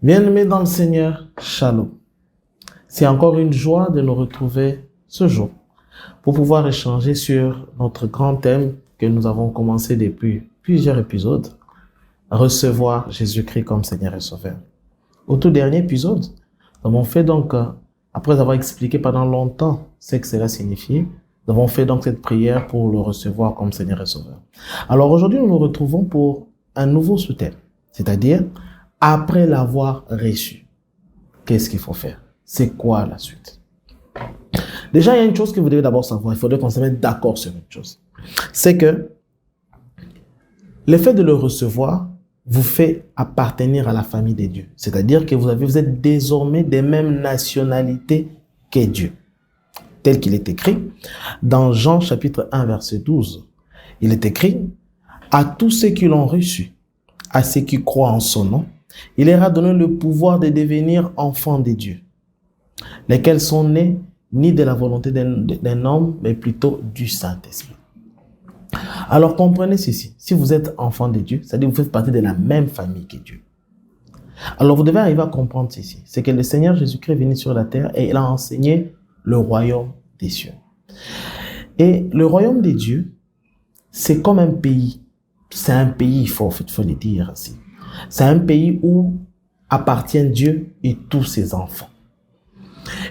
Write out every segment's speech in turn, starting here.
Bien-aimés dans le Seigneur, Shalom. C'est encore une joie de nous retrouver ce jour pour pouvoir échanger sur notre grand thème que nous avons commencé depuis plusieurs épisodes, recevoir Jésus-Christ comme Seigneur et Sauveur. Au tout dernier épisode, nous avons fait donc, après avoir expliqué pendant longtemps ce que cela signifiait, nous avons fait donc cette prière pour le recevoir comme Seigneur et Sauveur. Alors aujourd'hui, nous nous retrouvons pour un nouveau sous-thème, c'est-à-dire après l'avoir reçu, qu'est-ce qu'il faut faire? C'est quoi la suite? Déjà, il y a une chose que vous devez d'abord savoir. Il faudrait qu'on se mette d'accord sur une chose. C'est que le fait de le recevoir vous fait appartenir à la famille des dieux. C'est-à-dire que vous êtes désormais des mêmes nationalités que Dieu. Tel qu'il est écrit dans Jean chapitre 1 verset 12. Il est écrit « À tous ceux qui l'ont reçu, à ceux qui croient en son nom, il leur a donné le pouvoir de devenir enfants des dieux, lesquels sont nés ni de la volonté d'un homme, mais plutôt du Saint-Esprit. » Alors comprenez ceci, si vous êtes enfant de Dieu, c'est-à-dire que vous faites partie de la même famille que Dieu. Alors vous devez arriver à comprendre ceci, c'est que le Seigneur Jésus-Christ est venu sur la terre et il a enseigné le royaume des cieux. Et le royaume des dieux, c'est comme un pays. C'est un pays, il faut le dire ainsi. C'est un pays où appartient Dieu et tous ses enfants.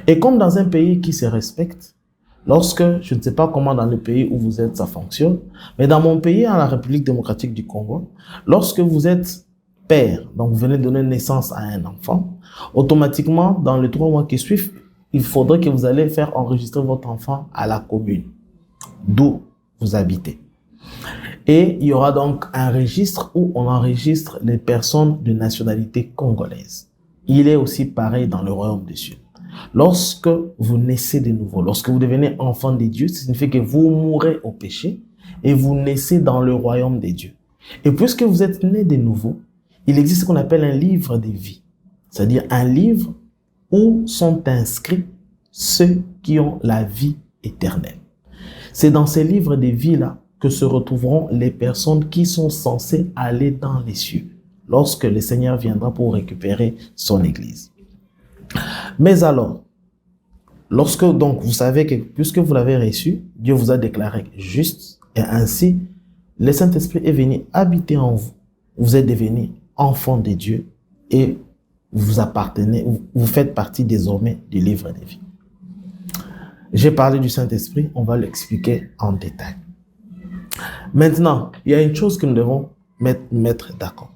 Et comme dans un pays qui se respecte, lorsque, je ne sais pas comment dans le pays où vous êtes ça fonctionne, mais dans mon pays, en la République démocratique du Congo, lorsque vous êtes père, donc vous venez de donner naissance à un enfant, automatiquement, dans les 3 mois qui suivent, il faudrait que vous allez faire enregistrer votre enfant à la commune d'où vous habitez. Et il y aura donc un registre où on enregistre les personnes de nationalité congolaise. Il est aussi pareil dans le royaume des cieux. Lorsque vous naissez de nouveau, lorsque vous devenez enfant de Dieu, ça signifie que vous mourrez au péché et vous naissez dans le royaume des dieux. Et puisque vous êtes né de nouveau, il existe ce qu'on appelle un livre de vie. C'est-à-dire un livre où sont inscrits ceux qui ont la vie éternelle. C'est dans ces livres de vie-là que se retrouveront les personnes qui sont censées aller dans les cieux lorsque le Seigneur viendra pour récupérer son Église. Mais alors, lorsque donc vous savez que puisque vous l'avez reçu, Dieu vous a déclaré juste et ainsi, le Saint-Esprit est venu habiter en vous. Vous êtes devenus enfants de Dieu et vous appartenez, vous faites partie désormais du livre de vie. J'ai parlé du Saint-Esprit, on va l'expliquer en détail. Maintenant, il y a une chose que nous devons mettre d'accord.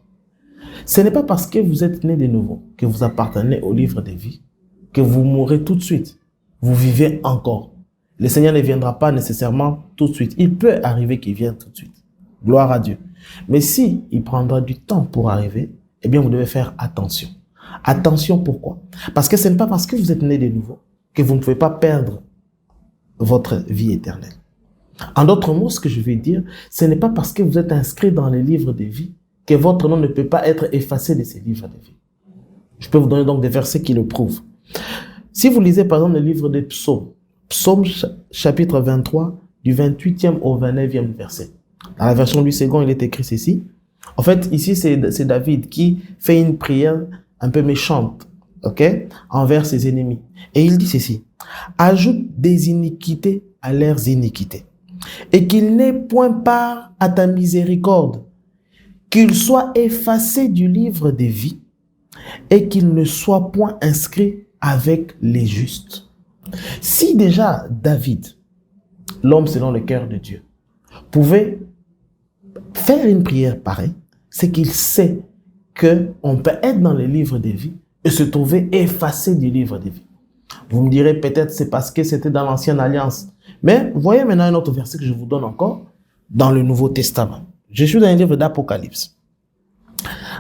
Ce n'est pas parce que vous êtes né de nouveau, que vous appartenez au livre de vie, que vous mourrez tout de suite. Vous vivez encore. Le Seigneur ne viendra pas nécessairement tout de suite. Il peut arriver qu'il vienne tout de suite. Gloire à Dieu. Mais si il prendra du temps pour arriver, eh bien vous devez faire attention. Attention pourquoi? Parce que ce n'est pas parce que vous êtes né de nouveau que vous ne pouvez pas perdre votre vie éternelle. En d'autres mots, ce que je veux dire, ce n'est pas parce que vous êtes inscrit dans les livres de vie que votre nom ne peut pas être effacé de ces livres de vie. Je peux vous donner donc des versets qui le prouvent. Si vous lisez par exemple le livre des Psaumes, Psaume chapitre 23, du 28e au 29e verset. Dans la version Louis II, il est écrit ceci. En fait, ici, c'est David qui fait une prière un peu méchante, envers ses ennemis. Et il dit ceci. Ajoute des iniquités à leurs iniquités, et qu'il n'ait point part à ta miséricorde, qu'il soit effacé du livre des vies, et qu'il ne soit point inscrit avec les justes. Si déjà David, l'homme selon le cœur de Dieu, pouvait faire une prière pareille, c'est qu'il sait qu'on peut être dans le livre des vies et se trouver effacé du livre des vies. Vous me direz peut-être c'est parce que c'était dans l'ancienne alliance. Mais voyez maintenant un autre verset que je vous donne encore dans le Nouveau Testament. Je suis dans le livre d'Apocalypse.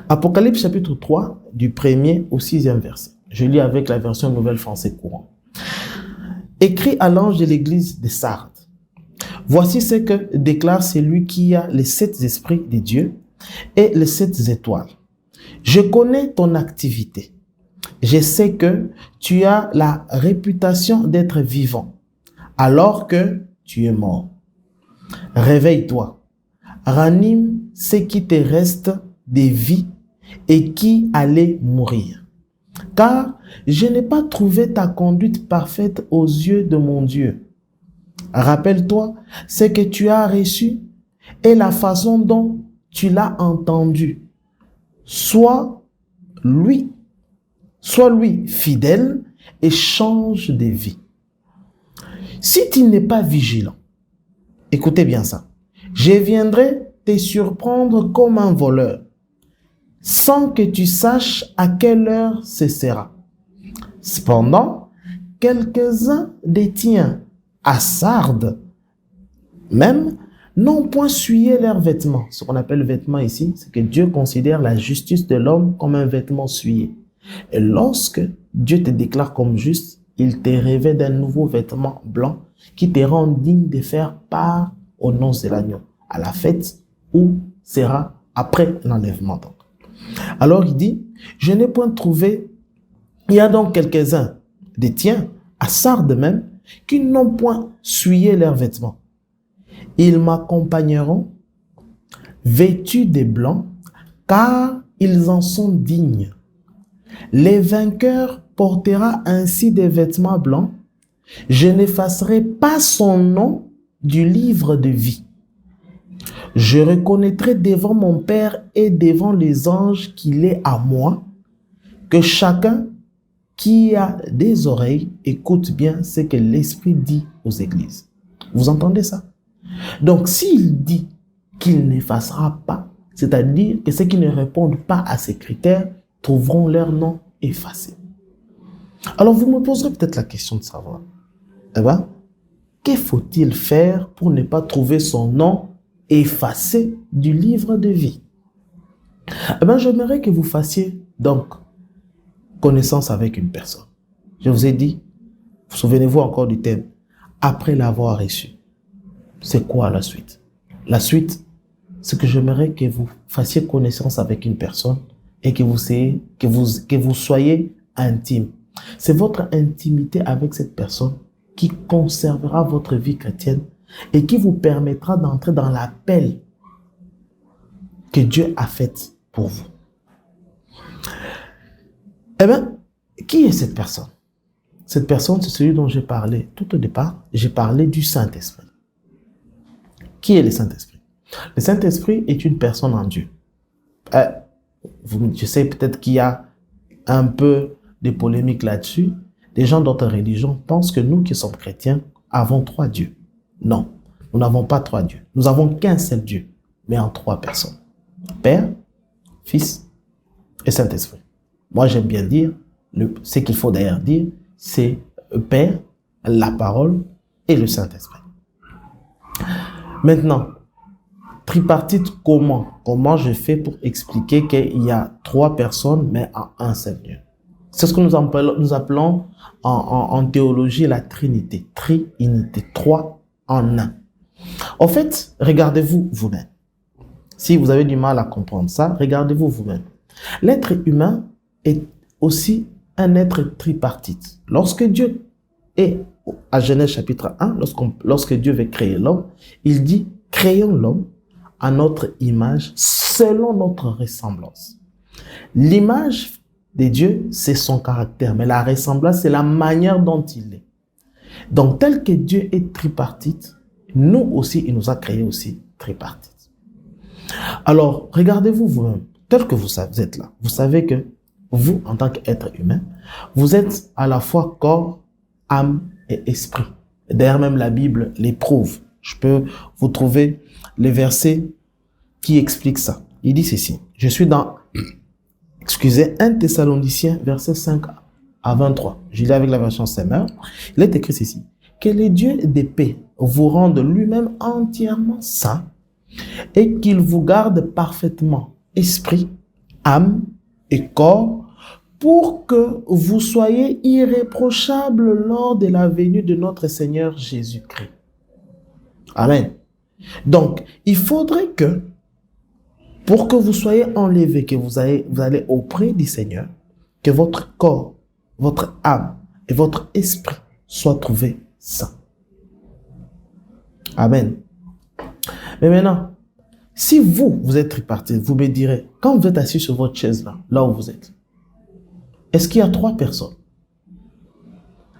Apocalypse chapitre 3 du 1er au 6e verset. Je lis avec la version Nouvelle Français courant. Écrit à l'ange de l'église de Sardes. Voici ce que déclare celui qui a les 7 esprits de Dieu et les 7 étoiles. Je connais ton activité. Je sais que tu as la réputation d'être vivant, alors que tu es mort. Réveille-toi, ranime ce qui te reste des vies et qui allait mourir. car je n'ai pas trouvé ta conduite parfaite aux yeux de mon Dieu. Rappelle-toi ce que tu as reçu et la façon dont tu l'as entendu. Sois lui fidèle et change de vie. Si tu n'es pas vigilant, écoutez bien ça, je viendrai te surprendre comme un voleur, sans que tu saches à quelle heure ce sera. Cependant, quelques-uns des tiens, à Sardes même, n'ont point souillé leurs vêtements. Ce qu'on appelle vêtements ici, c'est que Dieu considère la justice de l'homme comme un vêtement souillé. Et lorsque Dieu te déclare comme juste, il te revêt d'un nouveau vêtement blanc qui te rend digne de faire part aux noces de l'agneau, à la fête où sera après l'enlèvement. Alors il dit, je n'ai point trouvé, il y a donc quelques-uns des tiens, à Sardes même, qui n'ont point souillé leurs vêtements. Ils m'accompagneront, vêtus de blanc, car ils en sont dignes. Les vainqueurs portera ainsi des vêtements blancs. Je n'effacerai pas son nom du livre de vie. Je reconnaîtrai devant mon Père et devant les anges qu'il est à moi, que chacun qui a des oreilles écoute bien ce que l'Esprit dit aux églises. Vous entendez ça? Donc, s'il dit qu'il n'effacera pas, c'est-à-dire que ceux qui ne répondent pas à ces critères trouveront leur nom effacé. Alors, vous me poserez peut-être la question de savoir, que faut-il faire pour ne pas trouver son nom effacé du livre de vie? J'aimerais que vous fassiez donc connaissance avec une personne. Je vous ai dit, souvenez-vous encore du thème, après l'avoir reçu. C'est quoi la suite? La suite, c'est que j'aimerais que vous fassiez connaissance avec une personne et que vous soyez intime. C'est votre intimité avec cette personne qui conservera votre vie chrétienne et qui vous permettra d'entrer dans l'appel que Dieu a fait pour vous. Qui est cette personne? Cette personne, c'est celui dont j'ai parlé tout au départ. J'ai parlé du Saint-Esprit. Qui est le Saint-Esprit? Le Saint-Esprit est une personne en Dieu. Je sais peut-être qu'il y a un peu de polémique là-dessus. Des gens d'autres religions pensent que nous qui sommes chrétiens avons 3 dieux. Non, nous n'avons pas 3 dieux. Nous avons qu'un seul Dieu, mais en 3 personnes. Père, Fils et Saint-Esprit. Moi, j'aime bien dire, ce qu'il faut d'ailleurs dire, c'est Père, la parole et le Saint-Esprit. Maintenant, tripartite comment? Comment je fais pour expliquer qu'il y a 3 personnes, mais en un seul Dieu? C'est ce que nous appelons en théologie la Trinité. Trinité, 3 en 1. En fait, regardez-vous vous-même. Si vous avez du mal à comprendre ça, regardez-vous vous-même. L'être humain est aussi un être tripartite. Lorsque Dieu est, à Genèse chapitre 1, lorsque Dieu veut créer l'homme, il dit, créons l'homme à notre image, selon notre ressemblance. L'image de Dieu, c'est son caractère, mais la ressemblance, c'est la manière dont il est. Donc, tel que Dieu est tripartite, nous aussi, il nous a créés aussi tripartite. Alors, regardez-vous vous-même, tel que vous êtes là. Vous savez que vous, en tant qu'être humain, vous êtes à la fois corps, âme et esprit. D'ailleurs, même la Bible l'éprouve. Je peux vous trouver les versets qui expliquent ça. Il dit ceci. Je suis dans, 1 Thessaloniciens, verset 5 à 23. Je lis avec la version Semeur. Il est écrit ceci. Que le Dieu de paix vous rende lui-même entièrement saint et qu'il vous garde parfaitement esprit, âme et corps pour que vous soyez irréprochables lors de la venue de notre Seigneur Jésus-Christ. Amen. Donc, il faudrait que, pour que vous soyez enlevés, que vous allez auprès du Seigneur, que votre corps, votre âme et votre esprit soient trouvés saints. Amen. Mais maintenant, si vous êtes tripartite, vous me direz, quand vous êtes assis sur votre chaise là où vous êtes, Est-ce qu'il y a 3 personnes?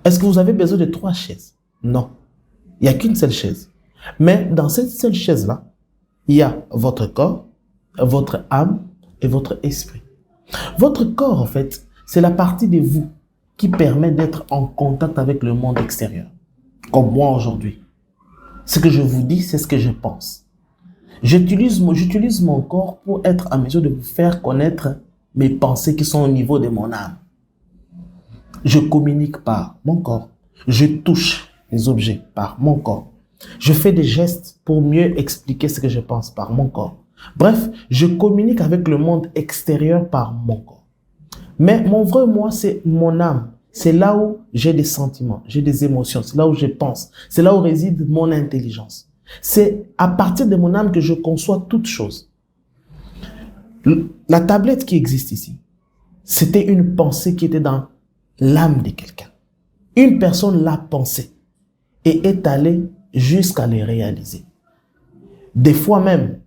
Est-ce que vous avez besoin de 3 chaises? Non. Il n'y a qu'une seule chaise. Mais dans cette seule chaise-là, il y a votre corps, votre âme et votre esprit. Votre corps, en fait, c'est la partie de vous qui permet d'être en contact avec le monde extérieur. Comme moi aujourd'hui. Ce que je vous dis, c'est ce que je pense. J'utilise mon corps pour être en mesure de vous faire connaître mes pensées qui sont au niveau de mon âme. Je communique par mon corps. Je touche les objets par mon corps. Je fais des gestes pour mieux expliquer ce que je pense par mon corps. Bref, je communique avec le monde extérieur par mon corps. Mais mon vrai moi, c'est mon âme. C'est là où j'ai des sentiments, j'ai des émotions, c'est là où je pense, c'est là où réside mon intelligence. C'est à partir de mon âme que je conçois toutes choses. La tablette qui existe ici, c'était une pensée qui était dans l'âme de quelqu'un. Une personne l'a pensée et est allée jusqu'à les réaliser. Des fois même,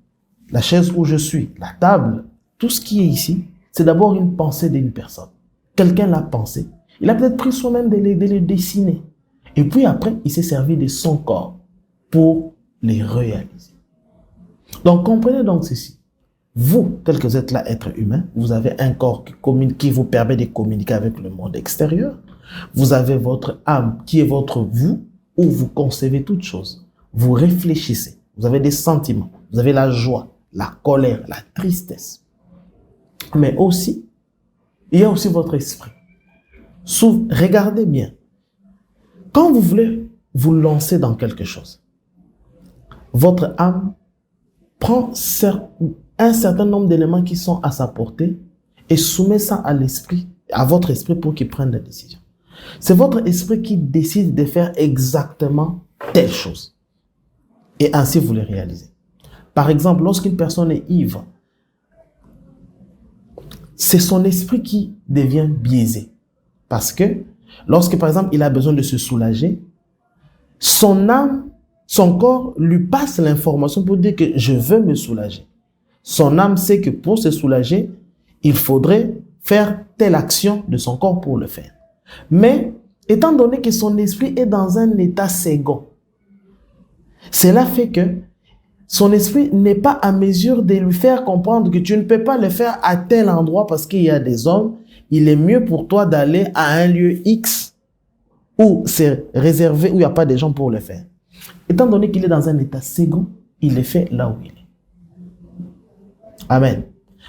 la chaise où je suis, la table, tout ce qui est ici, c'est d'abord une pensée d'une personne. Quelqu'un l'a pensé. Il a peut-être pris soi-même de les dessiner. Et puis après, il s'est servi de son corps pour les réaliser. Donc, comprenez donc ceci. Vous, tel que vous êtes là, être humain, vous avez un corps qui vous permet de communiquer avec le monde extérieur. Vous avez votre âme qui est votre vous, où vous concevez toutes choses. Vous réfléchissez. Vous avez des sentiments. Vous avez la joie, la colère, la tristesse. Mais aussi, il y a aussi votre esprit. Regardez bien. Quand vous voulez vous lancer dans quelque chose, votre âme prend un certain nombre d'éléments qui sont à sa portée et soumet ça à l'esprit, à votre esprit pour qu'il prenne la décision. C'est votre esprit qui décide de faire exactement telle chose. Et ainsi vous les réalisez. Par exemple, lorsqu'une personne est ivre, c'est son esprit qui devient biaisé. Parce que lorsque, par exemple, il a besoin de se soulager, son âme, son corps lui passe l'information pour dire que je veux me soulager. Son âme sait que pour se soulager, il faudrait faire telle action de son corps pour le faire. Mais, étant donné que son esprit est dans un état second, cela fait que son esprit n'est pas à mesure de lui faire comprendre que tu ne peux pas le faire à tel endroit parce qu'il y a des hommes. Il est mieux pour toi d'aller à un lieu X où c'est réservé, où il n'y a pas de gens pour le faire. Étant donné qu'il est dans un état second, il le fait là où il est. Amen.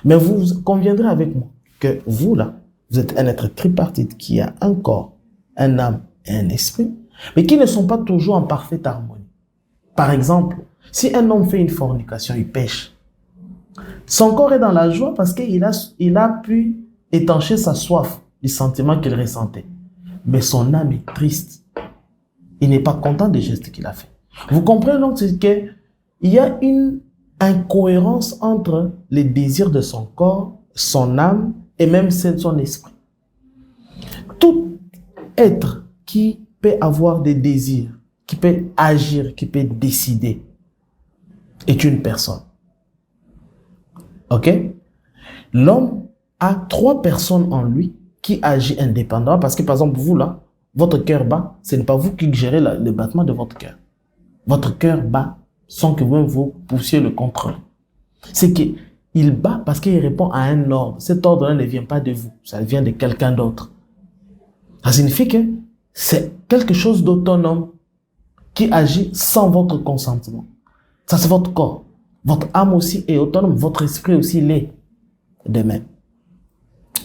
Mais vous conviendrez avec moi que vous là, vous êtes un être tripartite qui a un corps, un âme et un esprit, mais qui ne sont pas toujours en parfaite harmonie. Par exemple, si un homme fait une fornication, il pêche. Son corps est dans la joie parce qu'il a pu étancher sa soif du sentiment qu'il ressentait. Mais son âme est triste. Il n'est pas content des gestes qu'il a fait. Vous comprenez donc qu'il y a une incohérence entre les désirs de son corps, son âme et même celle de son esprit. Tout être qui peut avoir des désirs, qui peut agir, qui peut décider, est une personne. Ok? L'homme a 3 personnes en lui qui agissent indépendamment parce que, par exemple, vous là, votre cœur bat, ce n'est pas vous qui gérez le battement de votre cœur. Votre cœur bat sans que vous poussiez le contrôle. C'est qu'il bat parce qu'il répond à un ordre. Cet ordre-là ne vient pas de vous, ça vient de quelqu'un d'autre. Ça signifie que c'est quelque chose d'autonome qui agit sans votre consentement. Ça, c'est votre corps. Votre âme aussi est autonome, votre esprit aussi l'est de même.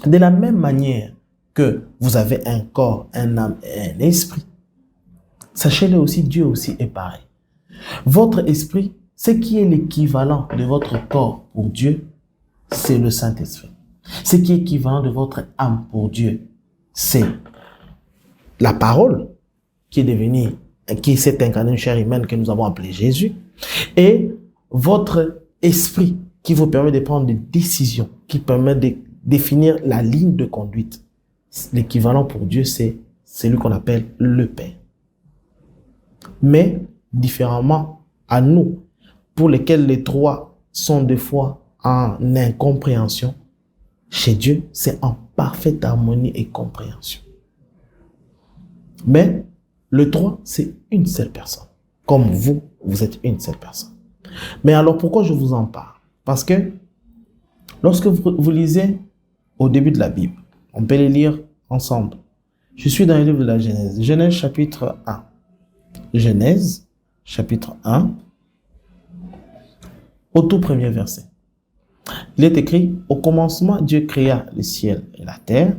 De la même manière que vous avez un corps, un âme et un esprit, sachez-le aussi, Dieu aussi est pareil. Votre esprit, ce qui est l'équivalent de votre corps pour Dieu, c'est le Saint-Esprit. Ce qui est équivalent de votre âme pour Dieu, c'est la parole qui s'est incarnée une chair humaine que nous avons appelée Jésus, et votre esprit qui vous permet de prendre des décisions, qui permet de définir la ligne de conduite. L'équivalent pour Dieu, c'est celui qu'on appelle le Père. Mais, différemment à nous, pour lesquels les 3 sont des fois en incompréhension, chez Dieu, c'est en parfaite harmonie et compréhension. Mais le 3, c'est une seule personne. Comme vous, vous êtes une seule personne. Mais alors, pourquoi je vous en parle? Parce que lorsque vous lisez au début de la Bible, on peut les lire ensemble. Je suis dans le livre de la Genèse. Genèse chapitre 1. Genèse chapitre 1. Au tout premier verset. Il est écrit, au commencement, Dieu créa le ciel et la terre.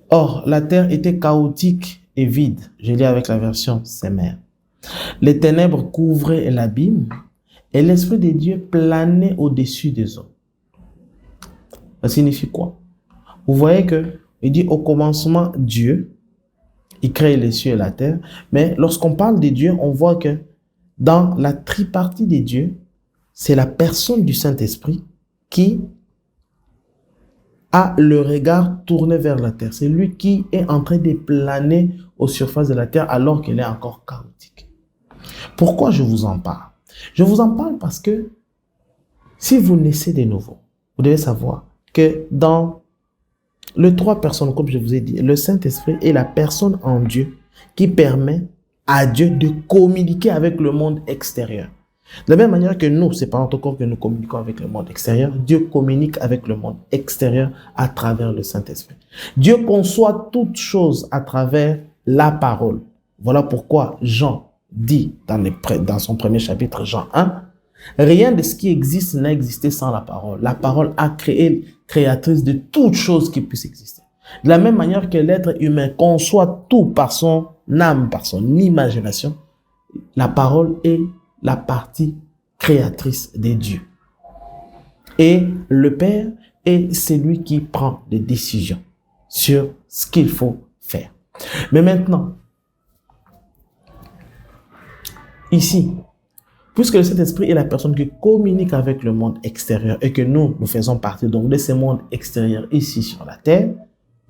Or, la terre était chaotique et vide. Je lis avec la version Semmer. Les ténèbres couvraient l'abîme et l'Esprit de Dieu planait au-dessus des eaux. Ça signifie quoi? Vous voyez que il dit au commencement Dieu, il crée les cieux et la terre. Mais lorsqu'on parle de Dieu, on voit que dans la tripartie des dieux, c'est la personne du Saint-Esprit qui a le regard tourné vers la terre. C'est lui qui est en train de planer aux surfaces de la terre alors qu'elle est encore chaotique. Pourquoi je vous en parle? Je vous en parle parce que si vous naissez de nouveau, vous devez savoir que dans les 3 personnes, comme je vous ai dit, le Saint-Esprit est la personne en Dieu qui permet à Dieu de communiquer avec le monde extérieur. De la même manière que nous, c'est par notre corps que nous communiquons avec le monde extérieur, Dieu communique avec le monde extérieur à travers le Saint-Esprit. Dieu conçoit toutes choses à travers la parole. Voilà pourquoi Jean dit dans son premier chapitre, Jean 1, rien de ce qui existe n'a existé sans la parole. La parole a créé, créatrice de toutes choses qui puissent exister. De la même manière que l'être humain conçoit tout par son âme, par son imagination, la parole est la partie créatrice des dieux. Et le Père est celui qui prend des décisions sur ce qu'il faut faire. Mais maintenant, ici, puisque le Saint-Esprit est la personne qui communique avec le monde extérieur et que nous faisons partie donc de ce monde extérieur ici sur la terre,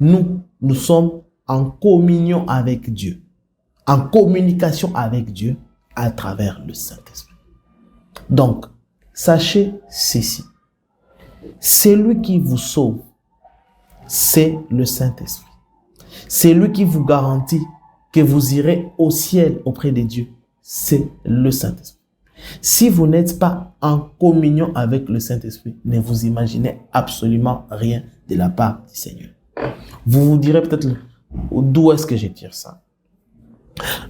nous sommes en communion avec Dieu, en communication avec Dieu à travers le Saint-Esprit. Donc, sachez ceci. Celui qui vous sauve, c'est le Saint-Esprit. C'est lui qui vous garantit que vous irez au ciel auprès de Dieu. C'est le Saint-Esprit. Si vous n'êtes pas en communion avec le Saint-Esprit, ne vous imaginez absolument rien de la part du Seigneur. Vous vous direz peut-être, d'où est-ce que je tire ça?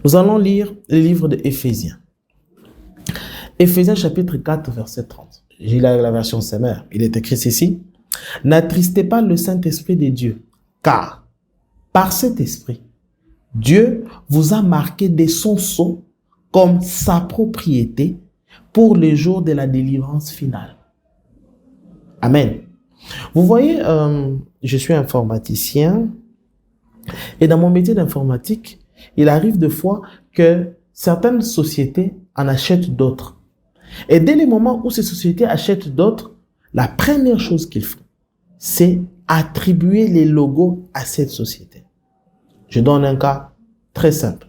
Nous allons lire le livre de Éphésiens. Éphésiens chapitre 4, verset 30. J'ai la version Semmer. Il est écrit ceci. N'attristez pas le Saint-Esprit de Dieu, car par cet esprit, Dieu vous a marqué de son sceau comme sa propriété pour les jours de la délivrance finale. Amen. Vous voyez, je suis informaticien et dans mon métier d'informatique, il arrive de fois que certaines sociétés en achètent d'autres. Et dès le moment où ces sociétés achètent d'autres, la première chose qu'ils font, c'est attribuer les logos à cette société. Je donne un cas très simple.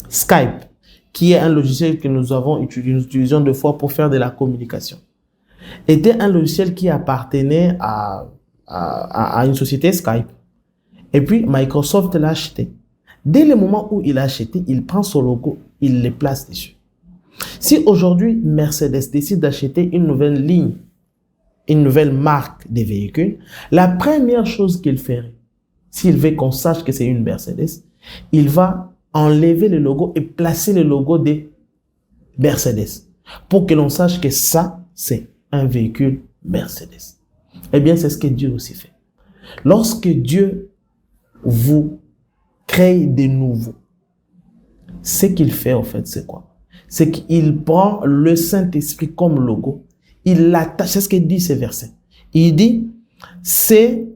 Skype, qui est un logiciel que nous utilisons deux fois pour faire de la communication, était un logiciel qui appartenait à une société Skype. Et puis, Microsoft l'a acheté. Dès le moment où il l'a acheté, il prend son logo, il le place dessus. Si aujourd'hui, Mercedes décide d'acheter une nouvelle ligne, une nouvelle marque de véhicules, la première chose qu'il ferait, s'il veut qu'on sache que c'est une Mercedes, il va enlever le logo et placer le logo des Mercedes pour que l'on sache que ça, c'est un véhicule Mercedes. Eh bien, c'est ce que Dieu aussi fait. Lorsque Dieu vous crée de nouveau, ce qu'il fait, en fait, c'est quoi? C'est qu'il prend le Saint-Esprit comme logo, il l'attache, c'est ce que dit ce verset. Il dit, c'est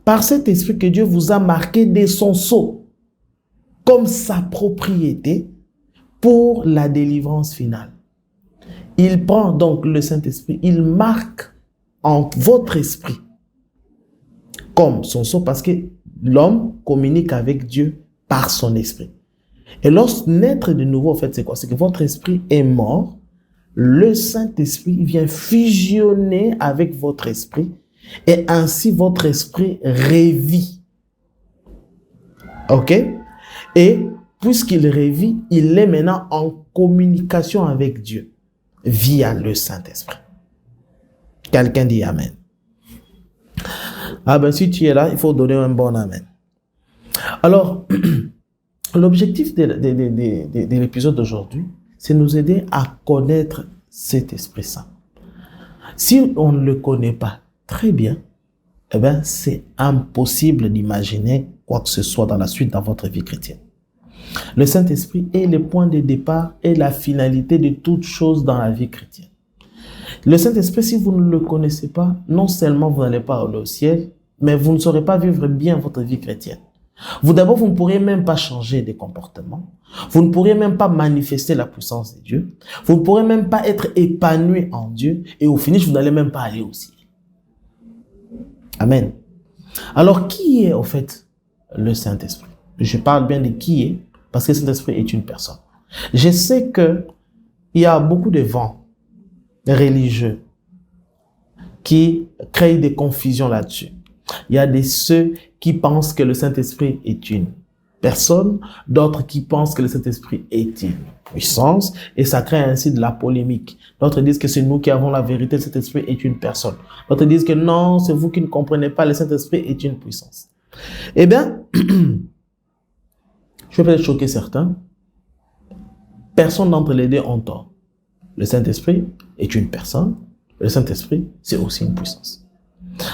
par cet esprit que Dieu vous a marqué de son sceau, comme sa propriété pour la délivrance finale. Il prend donc le Saint-Esprit, il marque en votre esprit comme son sceau parce que l'homme communique avec Dieu par son esprit. Et lorsque naître de nouveau, en fait, c'est quoi? C'est que votre esprit est mort, le Saint-Esprit vient fusionner avec votre esprit Et ainsi, votre esprit revit. OK? Et puisqu'il revit, il est maintenant en communication avec Dieu via le Saint-Esprit. Quelqu'un dit Amen. Ah ben, si tu es là, il faut donner un bon Amen. Alors, l'objectif de l'épisode d'aujourd'hui, c'est nous aider à connaître cet Esprit Saint. Si on ne le connaît pas très bien, eh bien, c'est impossible d'imaginer quoi que ce soit dans la suite dans votre vie chrétienne. Le Saint-Esprit est le point de départ et la finalité de toute chose dans la vie chrétienne. Le Saint-Esprit, si vous ne le connaissez pas, non seulement vous n'allez pas aller au ciel, mais vous ne saurez pas vivre bien votre vie chrétienne. Vous d'abord, vous ne pourrez même pas changer de comportement. Vous ne pourrez même pas manifester la puissance de Dieu. Vous ne pourrez même pas être épanoui en Dieu. Et au finish, vous n'allez même pas aller au ciel. Amen. Alors, qui est au fait le Saint-Esprit? Je parle bien de qui est, parce que le Saint-Esprit est une personne. Je sais que il y a beaucoup de vents religieux qui créent des confusions là-dessus. Il y a ceux qui pensent que le Saint-Esprit est une personne, d'autres qui pensent que le Saint-Esprit est une puissance, et ça crée ainsi de la polémique. D'autres disent que c'est nous qui avons la vérité, le Saint-Esprit est une personne. D'autres disent que non, c'est vous qui ne comprenez pas, le Saint-Esprit est une puissance. Eh bien, je vais peut-être choquer certains. Personne d'entre les deux ont tort. Le Saint-Esprit est une personne, le Saint-Esprit, c'est aussi une puissance.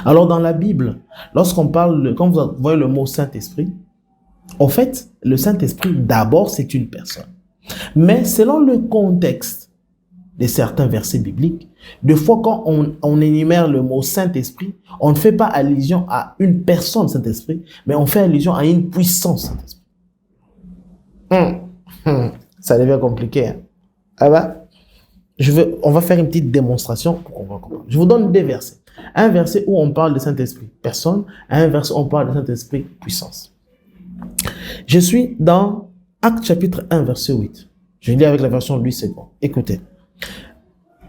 Alors dans la Bible, lorsqu'on parle, quand vous voyez le mot Saint-Esprit, en fait, le Saint-Esprit, d'abord, c'est une personne. Mais selon le contexte de certains versets bibliques, des fois quand on énumère le mot Saint-Esprit, on ne fait pas allusion à une personne Saint-Esprit, mais on fait allusion à une puissance Saint-Esprit. Ça devient compliqué. Hein? Ah ben, on va faire une petite démonstration pour qu'on va comprendre. Je vous donne deux versets. Un verset où on parle de Saint-Esprit, personne, et un verset où on parle de Saint-Esprit, puissance. Je suis dans Actes chapitre 1, verset 8. Je lis avec la version Louis II. Écoutez.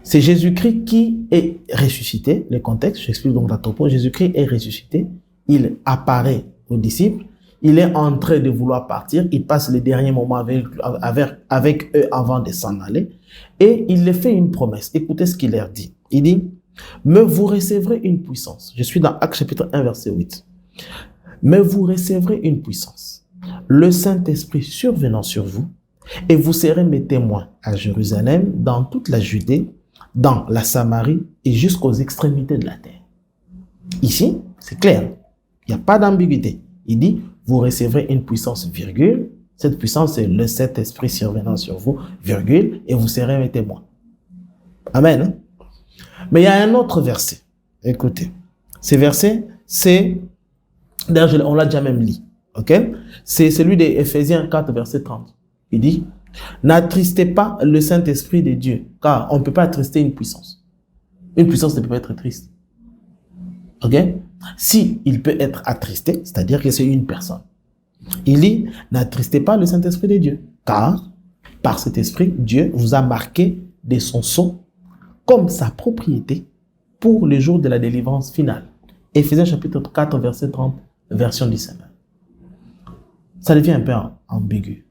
C'est Jésus-Christ qui est ressuscité. Le contexte, j'explique donc la topo. Jésus-Christ est ressuscité. Il apparaît aux disciples. Il est en train de vouloir partir. Il passe les derniers moments avec eux avant de s'en aller. Et il leur fait une promesse. Écoutez ce qu'il leur dit. Il dit, mais vous recevrez une puissance. Je suis dans Actes chapitre 1, verset 8. Mais vous recevrez une puissance. Le Saint-Esprit survenant sur vous, et vous serez mes témoins à Jérusalem, dans toute la Judée, dans la Samarie et jusqu'aux extrémités de la terre. Ici, c'est clair. Il n'y a pas d'ambiguïté. Il dit, vous recevrez une puissance, virgule. Cette puissance, c'est le Saint-Esprit survenant sur vous, virgule, et vous serez mes témoins. Amen. Mais il y a un autre verset. Écoutez. Ce verset, c'est, d'ailleurs, on l'a déjà même lu. Ok? C'est celui d'Éphésiens 4, verset 30. Il dit, n'attristez pas le Saint-Esprit de Dieu, car on ne peut pas attrister une puissance. Une puissance ne peut pas être triste. Ok? Si il peut être attristé, c'est-à-dire que c'est une personne. Il dit, n'attristez pas le Saint-Esprit de Dieu, car par cet esprit, Dieu vous a marqué de son sceau comme sa propriété pour le jour de la délivrance finale. Éphésiens chapitre 4, verset 30, version du Seigneur. Ça devient un peu ambigu.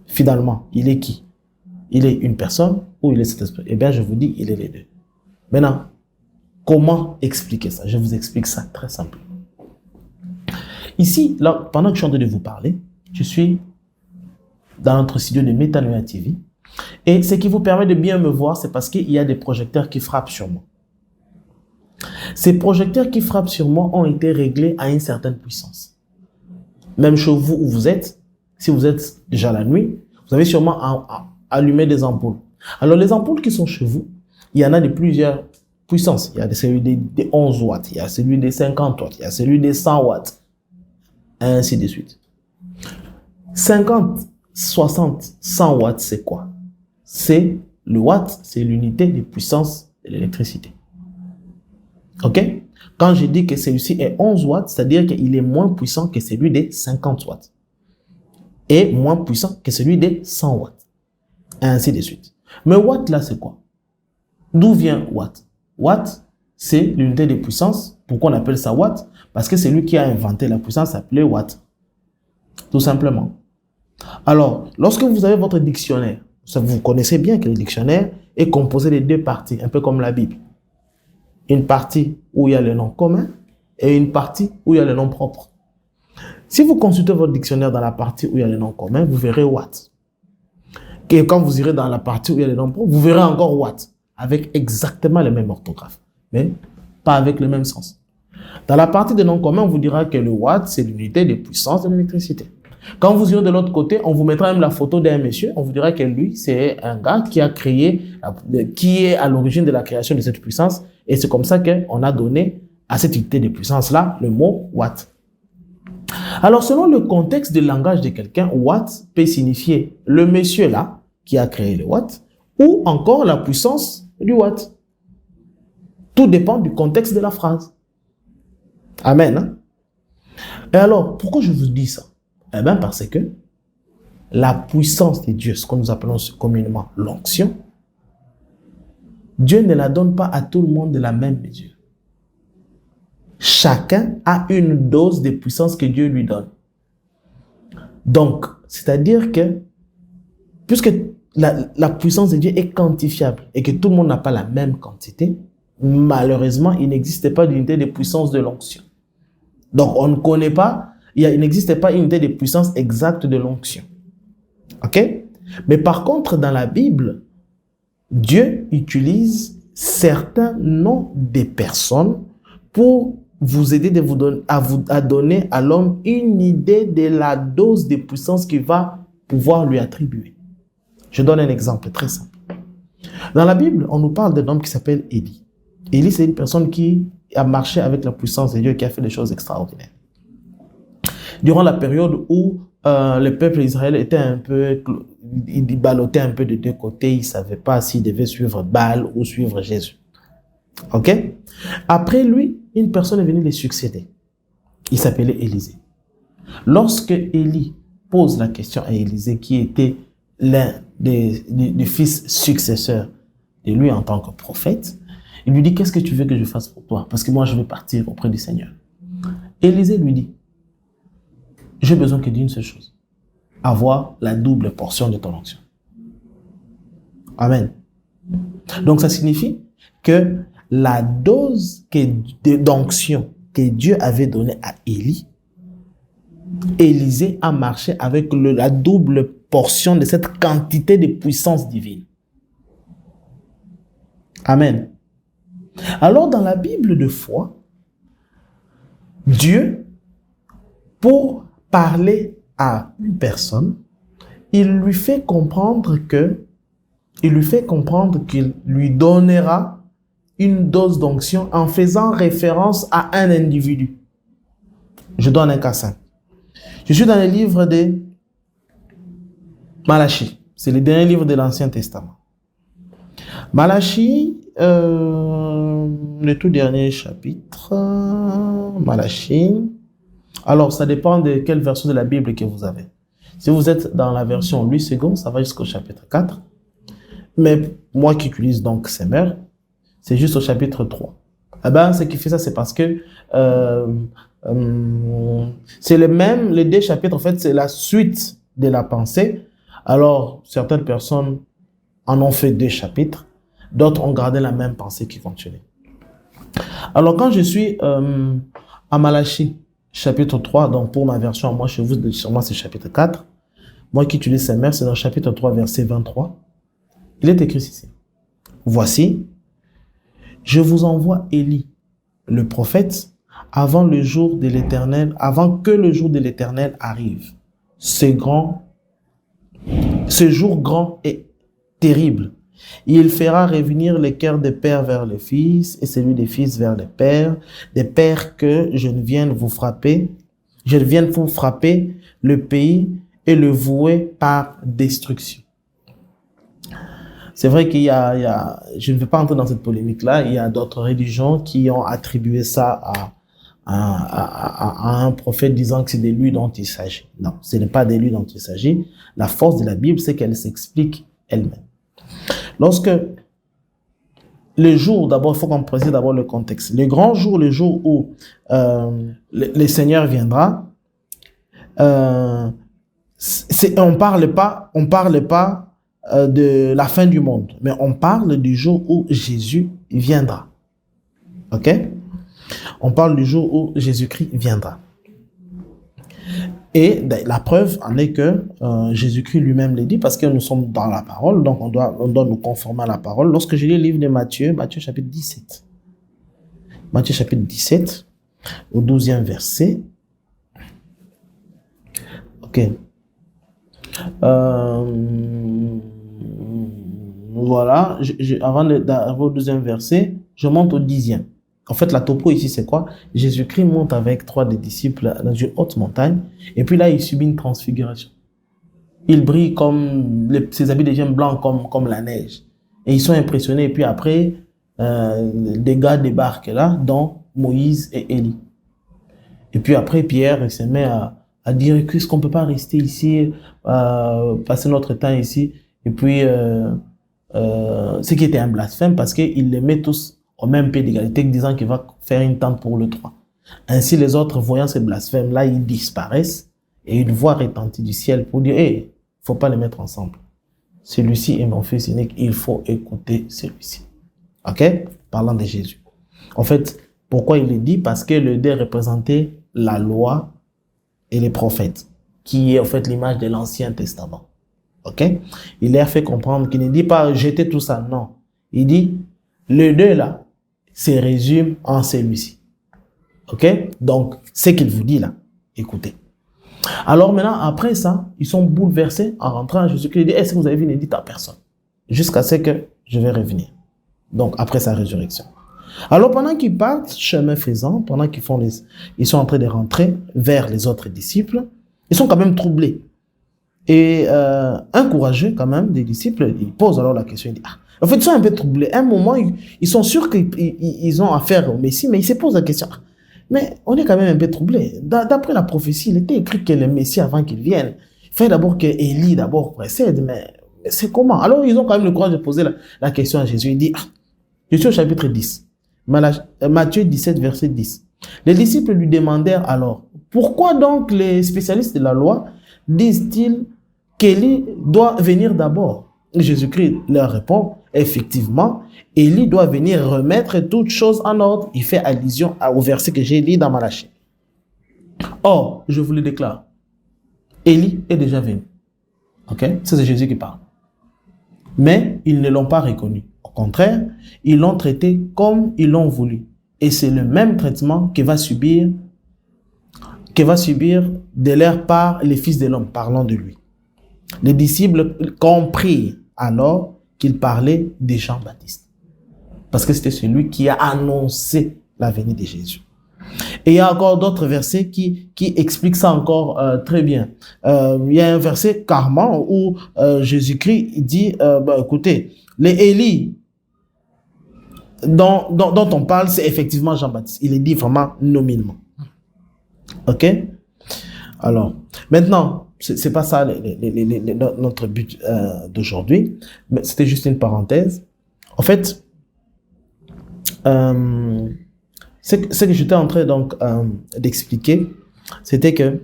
Finalement, il est qui? Il est une personne ou il est cet esprit? Eh bien, je vous dis, il est les deux. Maintenant, comment expliquer ça? Je vous explique ça très simplement. Ici, là, pendant que je suis en train de vous parler, je suis dans notre studio de Métanoïa TV. Et ce qui vous permet de bien me voir, c'est parce qu'il y a des projecteurs qui frappent sur moi. Ces projecteurs qui frappent sur moi ont été réglés à une certaine puissance. Même chez vous où vous êtes, si vous êtes déjà la nuit, vous avez sûrement allumé des ampoules. Alors les ampoules qui sont chez vous, il y en a de plusieurs puissances. Il y a celui de 11 watts, il y a celui de 50 watts, il y a celui de 100 watts, ainsi de suite. 50, 60, 100 watts, c'est quoi? C'est le watt, c'est l'unité de puissance de l'électricité. Ok? Quand je dis que celui-ci est 11 watts, c'est-à-dire qu'il est moins puissant que celui de 50 watts. Et moins puissant que celui de 100 watts. Ainsi de suite. Mais watt là, c'est quoi? D'où vient watt? Watt, c'est l'unité de puissance Pourquoi on appelle ça Watt? Parce que c'est lui qui a inventé la puissance appelée Watt. Tout simplement. Alors, lorsque vous avez votre dictionnaire, vous connaissez bien que le dictionnaire est composé de deux parties, un peu comme la Bible. Une partie où il y a le nom commun et une partie où il y a le nom propre. Si vous consultez votre dictionnaire dans la partie où il y a le nom commun, vous verrez Watt. Et quand vous irez dans la partie où il y a le nom propre, vous verrez encore Watt, avec exactement le même orthographe, mais pas avec le même sens. Dans la partie de nom commun, on vous dira que le Watt, c'est l'unité de puissance de l'électricité. Quand vous irez de l'autre côté, on vous mettra même la photo d'un monsieur, on vous dira que lui, c'est un gars qui a créé, qui est à l'origine de la création de cette puissance, et c'est comme ça qu'on a donné à cette unité de puissance-là le mot Watt. Alors, selon le contexte de langage de quelqu'un, Watt peut signifier le monsieur-là qui a créé le Watt, ou encore la puissance du Watt. Tout dépend du contexte de la phrase. Amen. Hein? Et alors, pourquoi je vous dis ça? Eh bien, parce que la puissance de Dieu, ce que nous appelons communément l'onction, Dieu ne la donne pas à tout le monde de la même mesure. Chacun a une dose de puissance que Dieu lui donne. Donc, c'est-à-dire que, puisque la puissance de Dieu est quantifiable et que tout le monde n'a pas la même quantité, malheureusement, il n'existe pas d'unité de puissance de l'onction. Donc, on ne connaît pas, il n'existe pas une unité de puissance exacte de l'onction. OK? Mais par contre, dans la Bible, Dieu utilise certains noms des personnes pour vous aider à donner à l'homme une idée de la dose de puissance qu'il va pouvoir lui attribuer. Je donne un exemple très simple. Dans la Bible, on nous parle d'un homme qui s'appelle Élie. Élie, c'est une personne qui a marché avec la puissance de Dieu et qui a fait des choses extraordinaires. Durant la période où le peuple d'Israël était un peu, il ballottait un peu de deux côtés, il ne savait pas s'il devait suivre Baal ou suivre Jésus. OK? Après lui, une personne est venue les succéder. Il s'appelait Élisée. Lorsque Élie pose la question à Élisée, qui était l'un des fils successeurs de lui en tant que prophète, il lui dit, qu'est-ce que tu veux que je fasse pour toi? Parce que moi, je vais partir auprès du Seigneur. Élisée lui dit, j'ai besoin que d'une seule chose, avoir la double portion de ton onction. Amen. Donc, ça signifie que la dose d'onction que Dieu avait donnée à Élie, Élisée a marché avec la double portion de cette quantité de puissance divine. Amen. Alors, dans la Bible de foi, Dieu, pour parler à une personne, il lui fait comprendre qu'il lui donnera une dose d'onction en faisant référence à un individu. Je donne un cas simple. Je suis dans le livre de Malachie. C'est le dernier livre de l'Ancien Testament. Malachie, le tout dernier chapitre, Malachie. Alors, ça dépend de quelle version de la Bible que vous avez. Si vous êtes dans la version Louis II, ça va jusqu'au chapitre 4. Mais moi qui utilise donc Semeur, c'est juste au chapitre 3. Eh ben, ce qui fait ça, c'est parce que c'est les deux chapitres, en fait, c'est la suite de la pensée. Alors, certaines personnes en ont fait 2 chapitres, d'autres ont gardé la même pensée qui continuait. Alors, quand je suis à Malachie, chapitre 3, donc pour ma version, moi, chez vous, sur moi, c'est chapitre 4. Moi qui utilise Semeur, c'est dans chapitre 3, verset 23. Il est écrit ici. Voici, je vous envoie Élie, le prophète, avant que le jour de l'Éternel arrive. Ce jour grand et terrible. Il fera revenir le cœur des pères vers les fils et celui des fils vers les pères, des pères que je vienne vous frapper le pays et le vouer par destruction. C'est vrai qu'il y a, je ne vais pas entrer dans cette polémique-là, il y a d'autres religions qui ont attribué ça à un prophète disant que c'est de lui dont il s'agit. Non, ce n'est pas de lui dont il s'agit. La force de la Bible, c'est qu'elle s'explique elle-même. Lorsque le jour, d'abord, il faut qu'on précise d'abord le contexte. Le grand jour, le jour où le Seigneur viendra, on parle pas de la fin du monde, mais on parle du jour où Jésus viendra. Ok? On parle du jour où Jésus-Christ viendra. Et la preuve en est que Jésus-Christ lui-même l'a dit, parce que nous sommes dans la parole, donc on doit nous conformer à la parole. Lorsque je lis le livre de Matthieu, Matthieu chapitre 17. Matthieu chapitre 17, au 12e verset. Ok. Voilà, avant d'arriver au 12e verset, je monte au 10e. En fait, la topo ici, c'est quoi? Jésus-Christ monte avec 3 des disciples dans une haute montagne, et puis là, il subit une transfiguration. Il brille comme ses habits deviennent blancs comme la neige. Et ils sont impressionnés, et puis après, des gars débarquent là, dont Moïse et Élie. Et puis après, Pierre se met à dire, est-ce qu'on peut pas rester ici, passer notre temps ici? Et puis, ce qui était un blasphème, parce qu'ils les met tous au même pied d'égalité, disant qu'il va faire une tente pour le 3. Ainsi, les autres, voyant ce blasphème-là, ils disparaissent, et une voix retentit du ciel pour dire, hey, faut pas les mettre ensemble. Celui-ci est mon fils unique, il faut écouter celui-ci. Ok? Parlant de Jésus. En fait, pourquoi il le dit? Parce que le dé représentait la loi et les prophètes, qui est en fait l'image de l'Ancien Testament. Ok? Il leur fait comprendre qu'il ne dit pas jeter tout ça, non. Il dit, le deux là, se résume en celui-ci. Ok? Donc, ce qu'il vous dit là, écoutez. Alors maintenant, après ça, ils sont bouleversés en rentrant. Jésus-Christ dit, est-ce que vous avez vu, ne dites à personne, jusqu'à ce que je vais revenir. Donc, après sa résurrection. Alors, pendant qu'ils partent, chemin faisant, pendant ils sont en train de rentrer vers les autres disciples, ils sont quand même troublés. Et un courageux, quand même, des disciples, il pose alors la question, il dit, en fait, ils sont un peu troublés. À un moment, ils sont sûrs qu'ils ont affaire au Messie, mais ils se posent la question, mais on est quand même un peu troublés. D'après la prophétie, il était écrit que le Messie, avant qu'il vienne, il fallait d'abord que Élie précède, mais c'est comment? Alors, ils ont quand même le courage de poser la question à Jésus. Il dit, je suis au chapitre 10. Matthieu 17, verset 10. Les disciples lui demandèrent alors, pourquoi donc les spécialistes de la loi disent-ils qu'Élie doit venir d'abord? Jésus-Christ leur répond, effectivement, Élie doit venir remettre toutes choses en ordre. Il fait allusion au verset que j'ai lu dans Malachie. Or, je vous le déclare, Élie est déjà venu. Ok? C'est Jésus qui parle. Mais ils ne l'ont pas reconnu. Au contraire, ils l'ont traité comme ils l'ont voulu. Et c'est le même traitement que va subir de leur part les fils de l'homme, parlant de lui. Les disciples comprirent alors qu'il parlait de Jean-Baptiste. Parce que c'était celui qui a annoncé la venue de Jésus. Et il y a encore d'autres versets qui expliquent ça encore très bien. Il y a un verset carrément où Jésus-Christ dit, écoutez, les Élie dont on parle, c'est effectivement Jean-Baptiste. Il est dit vraiment nominement. Ok? Alors, maintenant, c'est pas ça notre but d'aujourd'hui, mais c'était juste une parenthèse. En fait, ce que j'étais en train donc d'expliquer, c'était que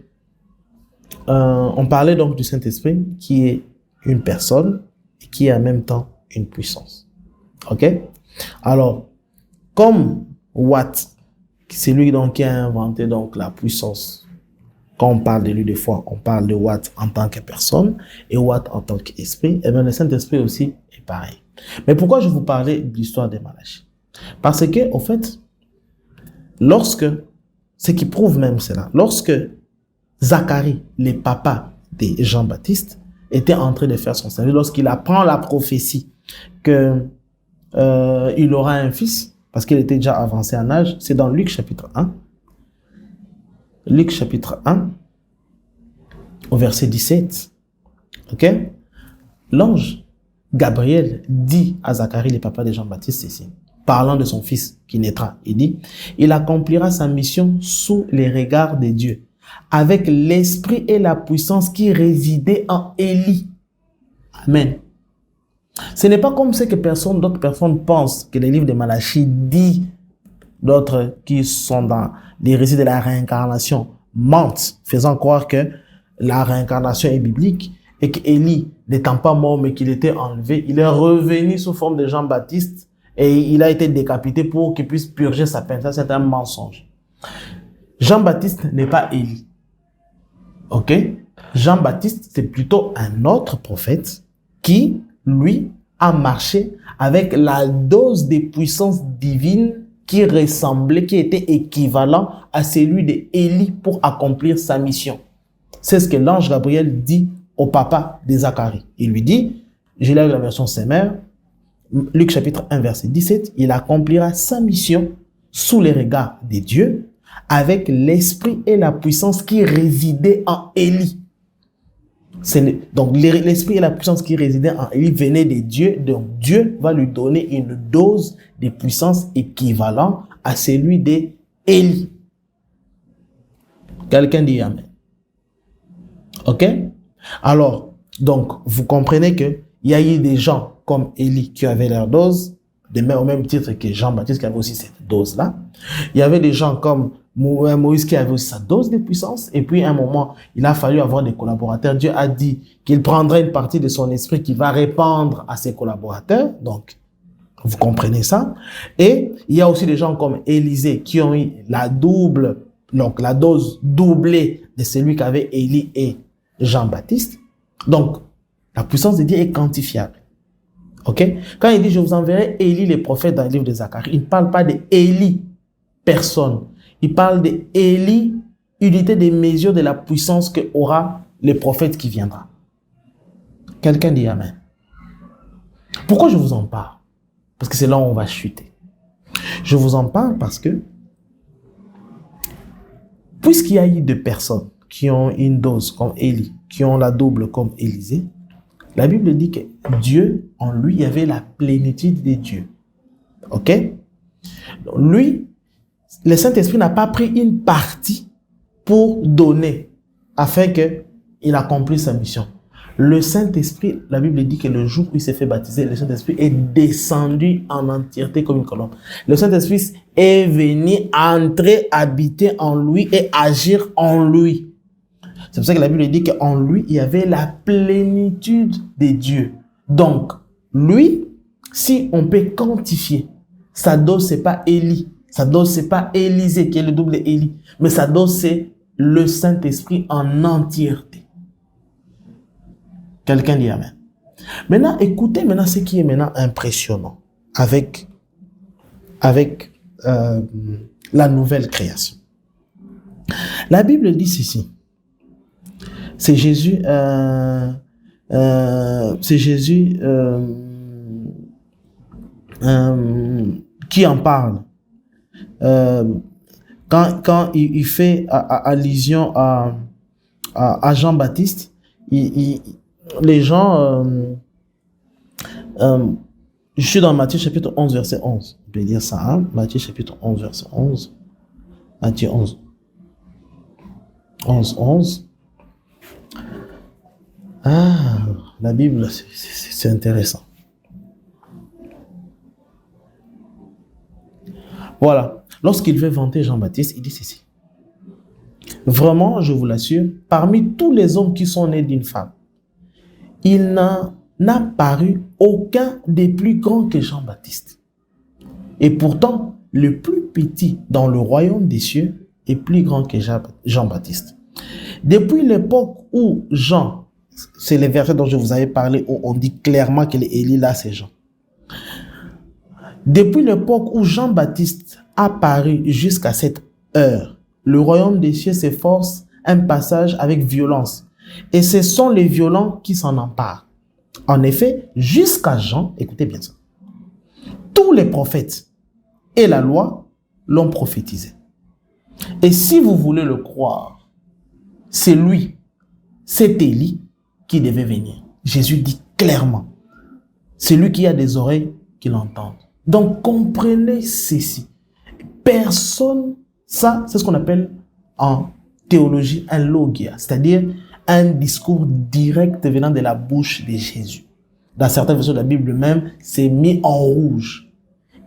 on parlait donc du Saint-Esprit qui est une personne et qui est en même temps une puissance. Ok? Alors, comme Watt, c'est lui donc qui a inventé donc la puissance. Quand on parle de lui des fois, on parle de Watt en tant que personne et Watt en tant qu'esprit. Et bien le Saint-Esprit aussi est pareil. Mais pourquoi je vous parlais de l'histoire de Malachie? Parce que, au fait, ce qui prouve même cela, lorsque Zacharie, le papa de Jean-Baptiste, était en train de faire son salut, lorsqu'il apprend la prophétie que il aura un fils, parce qu'il était déjà avancé en âge, c'est dans Luc chapitre 1. Luc chapitre 1, au verset 17. Ok? L'ange Gabriel dit à Zacharie, le papa de Jean-Baptiste, ceci, parlant de son fils qui naîtra. Il dit, il accomplira sa mission sous les regards de Dieu, avec l'esprit et la puissance qui résidaient en Élie. Amen. Ce n'est pas comme ce que d'autres personnes pensent que le livre de Malachie dit, d'autres qui sont dans les récits de la réincarnation mentent, faisant croire que la réincarnation est biblique et qu'Élie, n'étant pas mort mais qu'il était enlevé, il est revenu sous forme de Jean-Baptiste et il a été décapité pour qu'il puisse purger sa peine. Ça, c'est un mensonge. Jean-Baptiste n'est pas Élie. Ok? Jean-Baptiste, c'est plutôt un autre prophète qui, lui, a marché avec la dose des puissances divines qui ressemblait, qui était équivalent à celui d'Élie pour accomplir sa mission. C'est ce que l'ange Gabriel dit au papa de Zacharie. Il lui dit, j'ai lu la version Semeur, Luc chapitre 1 verset 17, il accomplira sa mission sous les regards de Dieu avec l'esprit et la puissance qui résidaient en Élie. Donc l'esprit et la puissance qui résidaient en Élie venaient de Dieu, donc Dieu va lui donner une dose de puissance équivalente à celui d'Élie. Quelqu'un dit Amen. Ok? Alors, donc, vous comprenez que il y a eu des gens comme Élie qui avaient leur dose, au même titre que Jean-Baptiste qui avait aussi cette dose-là. Il y avait des gens comme Moïse qui avait aussi sa dose de puissance. Et puis, à un moment, il a fallu avoir des collaborateurs. Dieu a dit qu'il prendrait une partie de son esprit qu'il va répandre à ses collaborateurs. Donc, vous comprenez ça. Et il y a aussi des gens comme Élisée qui ont eu la dose doublée de celui qu'avait Élie et Jean-Baptiste. Donc, la puissance de Dieu est quantifiable. Ok? Quand il dit, je vous enverrai Élie, les prophètes dans le livre de Zacharie, il ne parle pas d'Élie, personne. Il parle d'Élie, unité des mesures de la puissance que aura le prophète qui viendra. Quelqu'un dit Amen. Pourquoi je vous en parle? Parce que c'est là où on va chuter. Je vous en parle parce que, puisqu'il y a eu deux personnes qui ont une dose comme Élie, qui ont la double comme Élisée, la Bible dit que Dieu, en lui, il y avait la plénitude des dieux. Ok? Donc, lui, le Saint-Esprit n'a pas pris une partie pour donner, afin qu'il accomplisse sa mission. Le Saint-Esprit, la Bible dit que le jour où il s'est fait baptiser, le Saint-Esprit est descendu en entièreté comme une colombe. Le Saint-Esprit est venu entrer, habiter en lui et agir en lui. C'est pour ça que la Bible dit qu'en lui, il y avait la plénitude des dieux. Donc, lui, si on peut quantifier, sa dose, c'est pas Élie. Sa dose, c'est pas Élisée qui est le double d'Élie. Mais sa dose, c'est le Saint-Esprit en entièreté. Quelqu'un dit Amen. Maintenant, écoutez maintenant ce qui est maintenant impressionnant avec la nouvelle création. La Bible dit ceci. C'est Jésus qui en parle. Quand il fait allusion à Jean-Baptiste, les gens, je suis dans Matthieu chapitre 11, verset 11. Je vais dire ça, hein? Matthieu chapitre 11, verset 11. Matthieu 11. 11. Ah, la Bible, c'est intéressant. Voilà. Lorsqu'il veut vanter Jean-Baptiste, il dit ceci. Vraiment, je vous l'assure, parmi tous les hommes qui sont nés d'une femme, il n'a paru aucun des plus grands que Jean-Baptiste. Et pourtant, le plus petit dans le royaume des cieux est plus grand que Jean-Baptiste. Depuis l'époque où Jean, c'est les versets dont je vous avais parlé, où on dit clairement que Élie là, c'est Jean. Depuis l'époque où Jean-Baptiste a paru jusqu'à cette heure, le royaume des cieux s'efforce un passage avec violence. Et ce sont les violents qui s'en emparent. En effet, jusqu'à Jean, écoutez bien ça, tous les prophètes et la loi l'ont prophétisé. Et si vous voulez le croire, c'est lui, c'est Élie qui devait venir. Jésus dit clairement, c'est lui qui a des oreilles qui l'entendent. Donc comprenez ceci. Personne, ça c'est ce qu'on appelle en théologie un logia, c'est-à-dire un discours direct venant de la bouche de Jésus. dans certaines versions de la Bible même, c'est mis en rouge.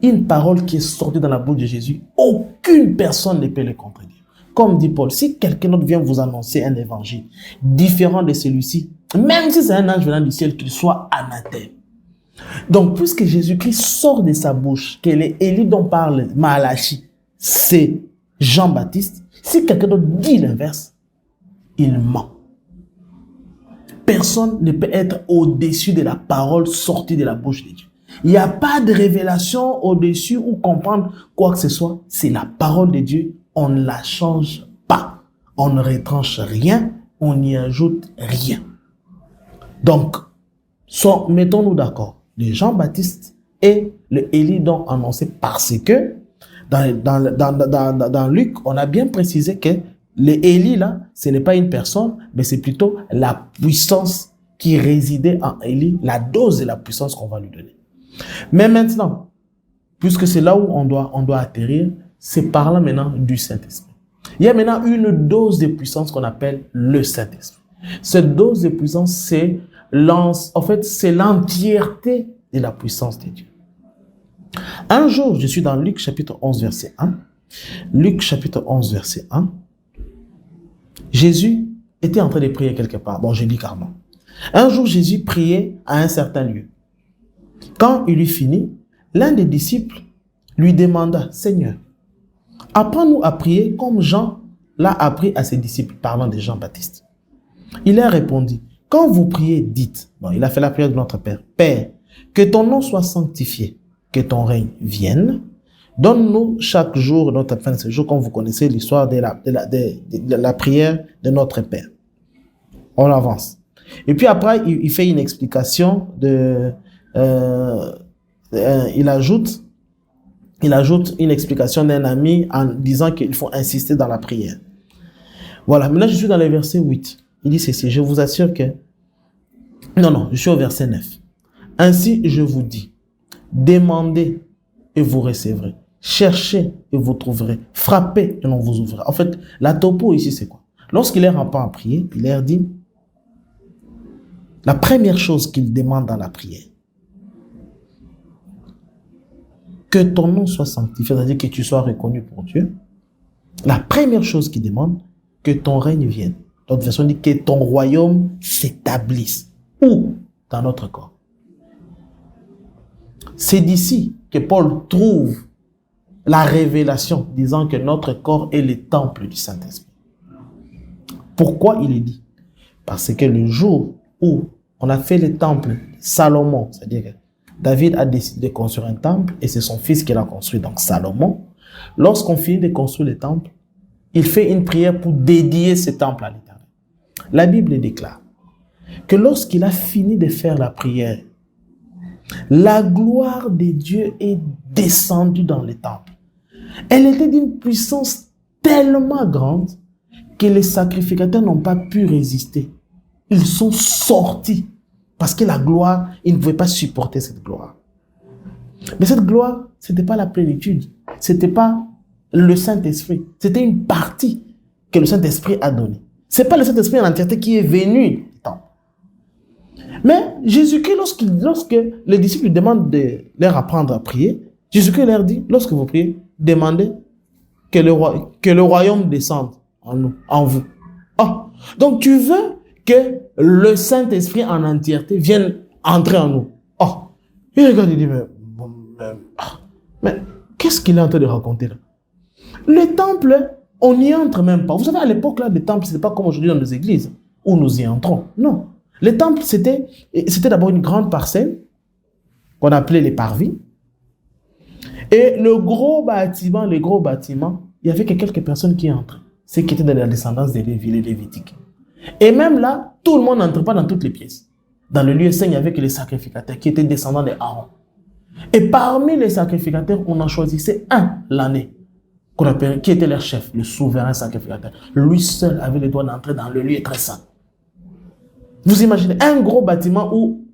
Une parole qui est sortie dans la bouche de Jésus, aucune personne ne peut le contredire. Comme dit Paul, si quelqu'un d'autre vient vous annoncer un évangile différent de celui-ci, même si c'est un ange venant du ciel, qu'il soit anathème. Donc, puisque Jésus-Christ sort de sa bouche, que les Élie dont parle Malachi, c'est Jean-Baptiste, si quelqu'un d'autre dit l'inverse, il ment. Personne ne peut être au-dessus de la parole sortie de la bouche de Dieu. Il n'y a pas de révélation au-dessus ou comprendre quoi que ce soit. C'est la parole de Dieu. On ne la change pas. On ne retranche rien. On n'y ajoute rien. Donc, mettons-nous d'accord. Le Jean-Baptiste et le Élie dont annoncé parce que dans Luc, on a bien précisé que l'Élie là, ce n'est pas une personne, mais c'est plutôt la puissance qui résidait en Élie, la dose de la puissance qu'on va lui donner. Mais maintenant, puisque c'est là où on doit atterrir, c'est parlant maintenant du Saint-Esprit. Il y a maintenant une dose de puissance qu'on appelle le Saint-Esprit. Cette dose de puissance, c'est l'entièreté de la puissance de Dieu. Un jour, je suis dans Luc chapitre 11, verset 1. Luc chapitre 11, verset 1. Jésus était en train de prier quelque part. Bon, je lis carrément. Un jour, Jésus priait à un certain lieu. Quand il eut fini, l'un des disciples lui demanda, « Seigneur, apprends-nous à prier comme Jean l'a appris à ses disciples, parlant de Jean-Baptiste. » Il leur répondit, « Quand vous priez, dites, » bon, il a fait la prière de notre Père, « Père, que ton nom soit sanctifié, que ton règne vienne. Donne-nous chaque jour notre pain de ce jour, comme vous connaissez l'histoire de la prière de notre Père. » On avance. Et puis après, il fait une explication il ajoute une explication d'un ami en disant qu'il faut insister dans la prière. Voilà, maintenant je suis dans le verset 8. Il dit ceci, je vous assure que... Non, je suis au verset 9. Ainsi, je vous dis, demandez et vous recevrez. Cherchez et vous trouverez. Frappez et l'on vous ouvrira. En fait, la topo ici, c'est quoi? Lorsqu'il est rampant à prier, il leur dit, la première chose qu'il demande dans la prière, que ton nom soit sanctifié, c'est-à-dire que tu sois reconnu pour Dieu. La première chose qu'il demande, que ton règne vienne. L'autre version dit que ton royaume s'établisse. Où? Dans notre corps. C'est d'ici que Paul trouve la révélation disant que notre corps est le temple du Saint-Esprit. Pourquoi il est dit? Parce que le jour où on a fait le temple Salomon, c'est-à-dire que David a décidé de construire un temple et c'est son fils qui l'a construit, donc Salomon. Lorsqu'on finit de construire le temple, il fait une prière pour dédier ce temple à l'Éternel. La Bible déclare que lorsqu'il a fini de faire la prière, la gloire de Dieu est descendue dans le temple. Elle était d'une puissance tellement grande que les sacrificateurs n'ont pas pu résister. Ils sont sortis parce que la gloire, ils ne pouvaient pas supporter cette gloire. Mais cette gloire, ce n'était pas la plénitude. Ce n'était pas le Saint-Esprit. C'était une partie que le Saint-Esprit a donnée. Ce n'est pas le Saint-Esprit en entièreté qui est venu. Mais Jésus-Christ, lorsque les disciples lui demandent de leur apprendre à prier, Jésus-Christ leur dit, lorsque vous priez, demandez que le royaume descende en nous, en vous. Oh, donc tu veux que le Saint-Esprit en entièreté vienne entrer en nous. Oh, il regarde, il dit, mais qu'est-ce qu'il est en train de raconter là? Le temple, on n'y entre même pas. Vous savez, à l'époque, là, le temple, ce n'était pas comme aujourd'hui dans nos églises, où nous y entrons. Non. Le temple, c'était d'abord une grande parcelle, qu'on appelait les parvis. Et les gros bâtiments, il y avait que quelques personnes qui entraient. Ceux qui étaient de la descendance des Lévites, les Lévitiques. Et même là, tout le monde n'entre pas dans toutes les pièces. Dans le lieu saint, il y avait que les sacrificateurs qui étaient descendants de Aaron. Et parmi les sacrificateurs, on en choisissait un l'année, qui était leur chef, le souverain sacrificateur. Lui seul avait le droit d'entrer dans le lieu très saint. Vous imaginez un gros bâtiment où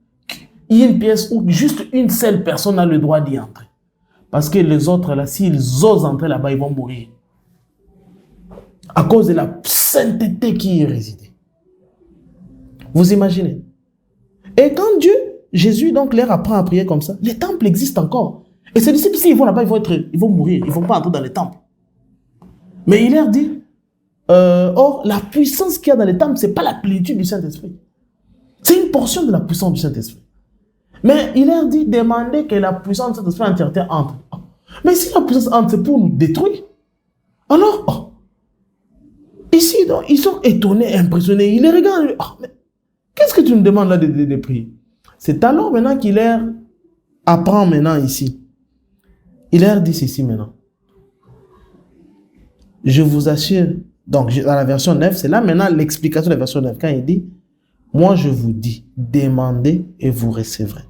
il y a une pièce où juste une seule personne a le droit d'y entrer. Parce que les autres, là, s'ils osent entrer là-bas, ils vont mourir. À cause de la sainteté qui y résidait. Vous imaginez? Et quand Jésus donc leur apprend à prier comme ça. Les temples existent encore. Et ces disciples, s'ils vont là-bas, ils vont mourir. Ils ne vont pas entrer dans les temples. Mais il leur dit, or, la puissance qu'il y a dans les temples, ce n'est pas la plénitude du Saint-Esprit. C'est une portion de la puissance du Saint-Esprit. Mais il leur dit, demandez que la puissance du Saint-Esprit en entièreté entre. Mais si la puissance entre, c'est pour nous détruire. Alors, ici, donc, ils sont étonnés, impressionnés. Ils les regardent. Mais qu'est-ce que tu nous demandes là de prier? C'est alors maintenant qu'il leur apprend maintenant ici. Il leur dit ceci maintenant. Je vous assure, donc dans la version 9, c'est là maintenant l'explication de la version 9. Quand il dit, moi je vous dis, demandez et vous recevrez.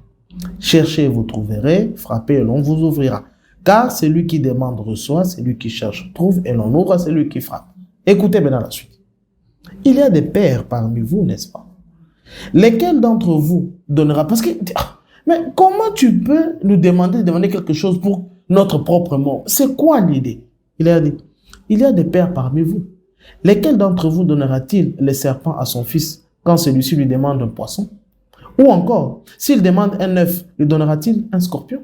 Cherchez et vous trouverez, frappez et l'on vous ouvrira. Car celui qui demande reçoit, celui qui cherche trouve et l'on ouvre à celui qui frappe. Écoutez maintenant la suite. Il y a des pères parmi vous, n'est-ce pas? Lesquels d'entre vous donnera? Parce que, mais comment tu peux nous demander quelque chose pour notre propre mort? C'est quoi l'idée? Il a dit, il y a des pères parmi vous. Lesquels d'entre vous donnera-t-il le serpent à son fils quand celui-ci lui demande un poisson? Ou encore, s'il demande un œuf, lui donnera-t-il un scorpion?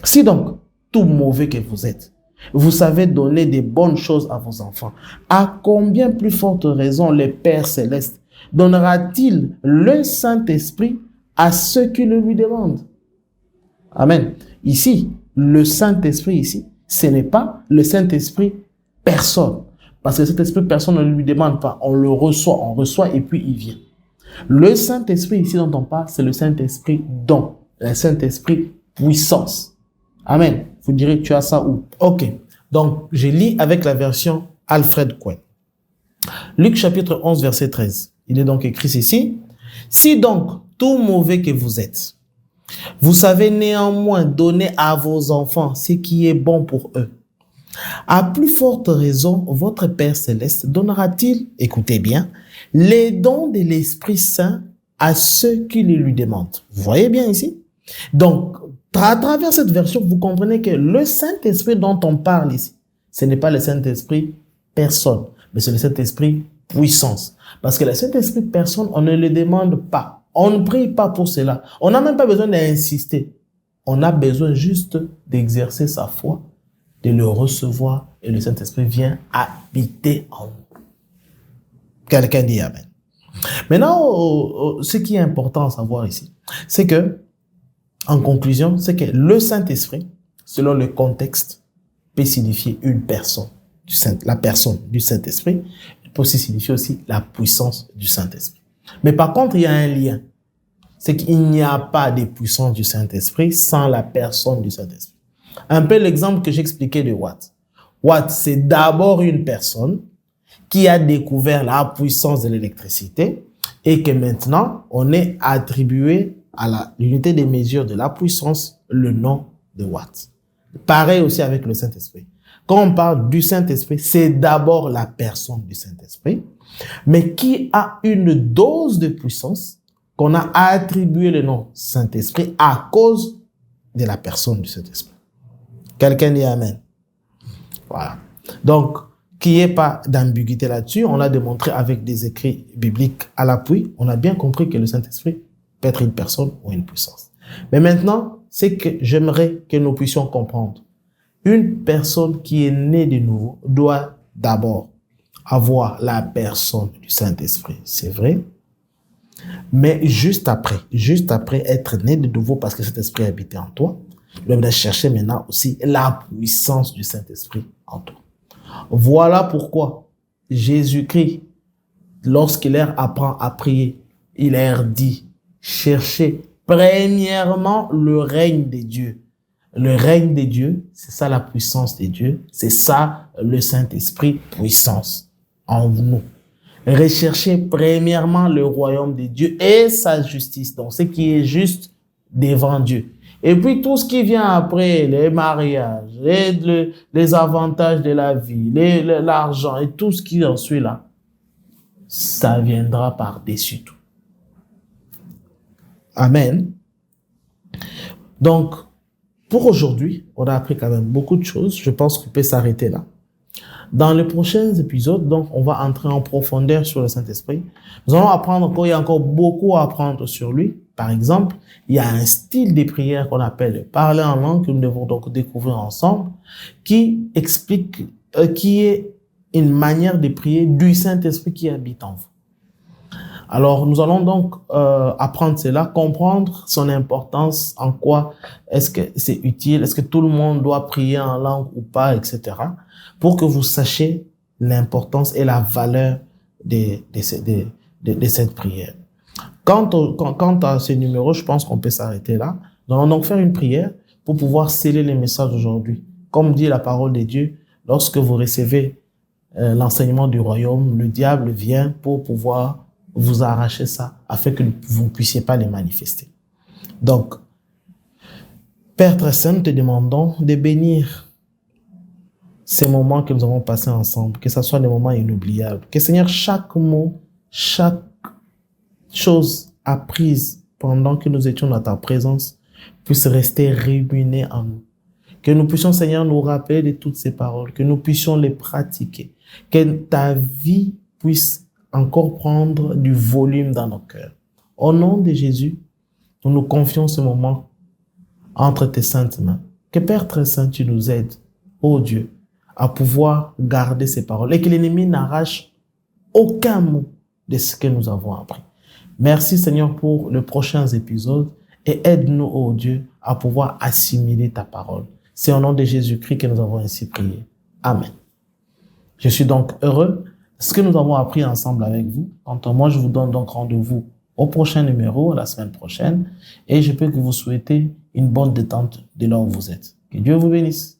Si donc, tout mauvais que vous êtes, vous savez donner des bonnes choses à vos enfants, à combien plus forte raison le Père Céleste donnera-t-il le Saint-Esprit à ceux qui le lui demandent? Amen. Ici, le Saint-Esprit ici, ce n'est pas le Saint-Esprit personne. Parce que cet esprit, personne ne lui demande pas. On le reçoit, on reçoit et puis il vient. Le Saint-Esprit ici dont on parle, c'est le Saint-Esprit don. Le Saint-Esprit puissance. Amen. Vous direz, tu as ça où? Ok. Donc, je lis avec la version Alfred Cohen. Luc chapitre 11, verset 13. Il est donc écrit ici. Si donc, tout mauvais que vous êtes, vous savez néanmoins donner à vos enfants ce qui est bon pour eux, à plus forte raison, votre Père Céleste donnera-t-il, écoutez bien, les dons de l'Esprit Saint à ceux qui les lui demandent. Vous voyez bien ici? Donc, à travers cette version, vous comprenez que le Saint-Esprit dont on parle ici, ce n'est pas le Saint-Esprit personne, mais c'est le Saint-Esprit puissance. Parce que le Saint-Esprit personne, on ne le demande pas. On ne prie pas pour cela. On n'a même pas besoin d'insister. On a besoin juste d'exercer sa foi, de le recevoir, et le Saint-Esprit vient habiter en nous. Quelqu'un dit Amen. Maintenant, ce qui est important à savoir ici, c'est que, en conclusion, c'est que le Saint-Esprit, selon le contexte, peut signifier une personne, la personne du Saint-Esprit, il peut aussi signifier aussi la puissance du Saint-Esprit. Mais par contre, il y a un lien. C'est qu'il n'y a pas de puissance du Saint-Esprit sans la personne du Saint-Esprit. Un peu l'exemple que j'expliquais de Watt. Watt, c'est d'abord une personne qui a découvert la puissance de l'électricité et que maintenant, on est attribué à l'unité des mesures de la puissance le nom de Watt. Pareil aussi avec le Saint-Esprit. Quand on parle du Saint-Esprit, c'est d'abord la personne du Saint-Esprit, mais qui a une dose de puissance qu'on a attribué le nom Saint-Esprit à cause de la personne du Saint-Esprit. Quelqu'un dit Amen. Voilà. Donc, qu'il n'y ait pas d'ambiguïté là-dessus, on l'a démontré avec des écrits bibliques à l'appui. On a bien compris que le Saint-Esprit peut être une personne ou une puissance. Mais maintenant, c'est que j'aimerais que nous puissions comprendre. Une personne qui est née de nouveau doit d'abord avoir la personne du Saint-Esprit. C'est vrai. Mais juste après être né de nouveau parce que cet esprit habitait en toi, tu dois chercher maintenant aussi la puissance du Saint-Esprit en toi. Voilà pourquoi Jésus-Christ, lorsqu'il leur apprend à prier, il leur dit, cherchez premièrement le règne de Dieu. Le règne de Dieu, c'est ça la puissance de Dieu, c'est ça le Saint-Esprit, puissance en nous. Recherchez premièrement le royaume de Dieu et sa justice, donc ce qui est juste devant Dieu. Et puis tout ce qui vient après, les mariages, les avantages de la vie, l'argent et tout ce qui en suit là, ça viendra par-dessus tout. Amen. Donc, pour aujourd'hui, on a appris quand même beaucoup de choses. Je pense qu'on peut s'arrêter là. Dans les prochains épisodes, donc, on va entrer en profondeur sur le Saint-Esprit. Nous allons apprendre qu'il y a encore beaucoup à apprendre sur lui. Par exemple, il y a un style de prière qu'on appelle le parler en langue, que nous devons donc découvrir ensemble, qui explique, qui est une manière de prier du Saint-Esprit qui habite en vous. Alors, nous allons donc apprendre cela, comprendre son importance, en quoi est-ce que c'est utile, est-ce que tout le monde doit prier en langue ou pas, etc. Pour que vous sachiez l'importance et la valeur de cette prière. Quant à ce numéro, je pense qu'on peut s'arrêter là. Nous allons donc faire une prière pour pouvoir sceller les messages d'aujourd'hui. Comme dit la parole de Dieu, lorsque vous recevez l'enseignement du royaume, le diable vient pour pouvoir vous arracher ça, afin que vous ne puissiez pas les manifester. Donc, Père très saint, nous te demandons de bénir ces moments que nous avons passés ensemble, que ce soit des moments inoubliables. Que Seigneur, chaque mot, chaque chose apprise pendant que nous étions dans ta présence puisse rester ruminée en nous. Que nous puissions, Seigneur, nous rappeler de toutes ces paroles, que nous puissions les pratiquer, que ta vie puisse encore prendre du volume dans nos cœurs. Au nom de Jésus, nous nous confions ce moment entre tes saintes mains. Que Père très saint, tu nous aides, ô Dieu, à pouvoir garder ces paroles et que l'ennemi n'arrache aucun mot de ce que nous avons appris. Merci Seigneur pour les prochains épisodes et aide-nous, ô Dieu, à pouvoir assimiler ta parole. C'est au nom de Jésus-Christ que nous avons ainsi prié. Amen. Je suis donc heureux de ce que nous avons appris ensemble avec vous. Quant à moi, je vous donne donc rendez-vous au prochain numéro, la semaine prochaine, et je peux que vous souhaiter une bonne détente de là où vous êtes. Que Dieu vous bénisse.